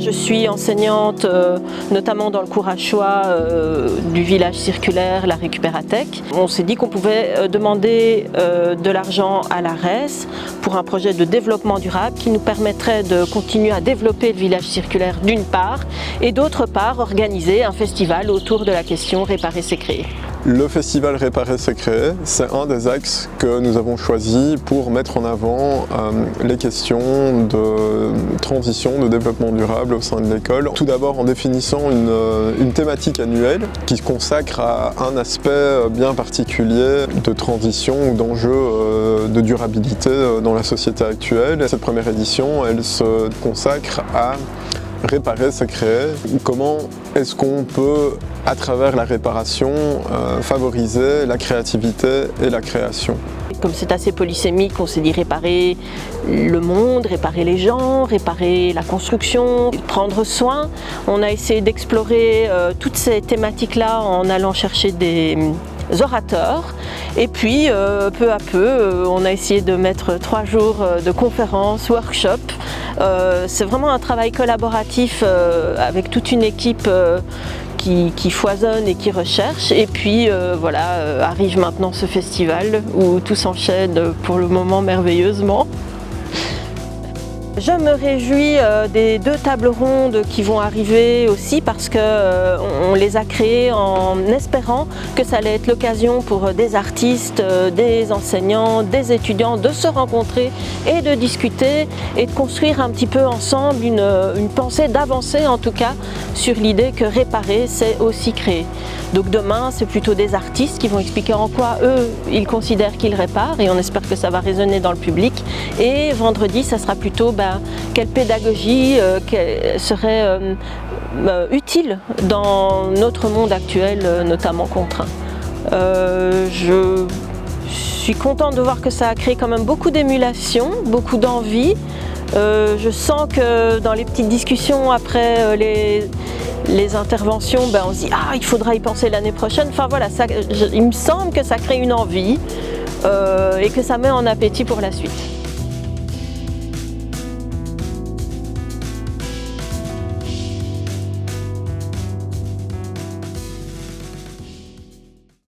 je suis enseignante notamment dans le cours à choix du village circulaire, la Récupératech. On s'est dit qu'on pouvait demander de l'argent à l'ARES pour un projet de développement durable qui nous permettrait de continuer à développer le village circulaire d'une part et d'autre part organiser un festival autour de la question Réparer c'est créer. Le festival Réparer c'est créer, c'est un des axes que nous avons choisi pour mettre en avant les questions de transition, de développement durable au sein de l'école. Tout d'abord en définissant une thématique annuelle qui se consacre à un aspect bien particulier de transition ou d'enjeu de durabilité dans la société actuelle. Cette première édition, elle se consacre à Réparer c'est créer. Comment est-ce qu'on peut, à travers la réparation, favoriser la créativité et la création? Comme c'est assez polysémique, on s'est dit réparer le monde, réparer les gens, réparer la construction, prendre soin. On a essayé d'explorer toutes ces thématiques-là en allant chercher des orateurs et puis peu à peu on a essayé de mettre 3 jours de conférences, workshops. C'est vraiment un travail collaboratif avec toute une équipe qui foisonne et qui recherche, et puis voilà, arrive maintenant ce festival où tout s'enchaîne pour le moment merveilleusement. Je me réjouis des 2 tables rondes qui vont arriver aussi parce qu'on les a créées en espérant que ça allait être l'occasion pour des artistes, des enseignants, des étudiants de se rencontrer et de discuter et de construire un petit peu ensemble une pensée, d'avancer en tout cas sur l'idée que réparer c'est aussi créer. Donc demain c'est plutôt des artistes qui vont expliquer en quoi eux ils considèrent qu'ils réparent et on espère que ça va résonner dans le public, et vendredi ça sera plutôt quelle pédagogie serait utile dans notre monde actuel, notamment contraint. Je suis contente de voir que ça a créé quand même beaucoup d'émulation, beaucoup d'envie. Je sens que dans les petites discussions après les interventions, on se dit « ah, il faudra y penser l'année prochaine ». Enfin voilà, il me semble que ça crée une envie et que ça met en appétit pour la suite.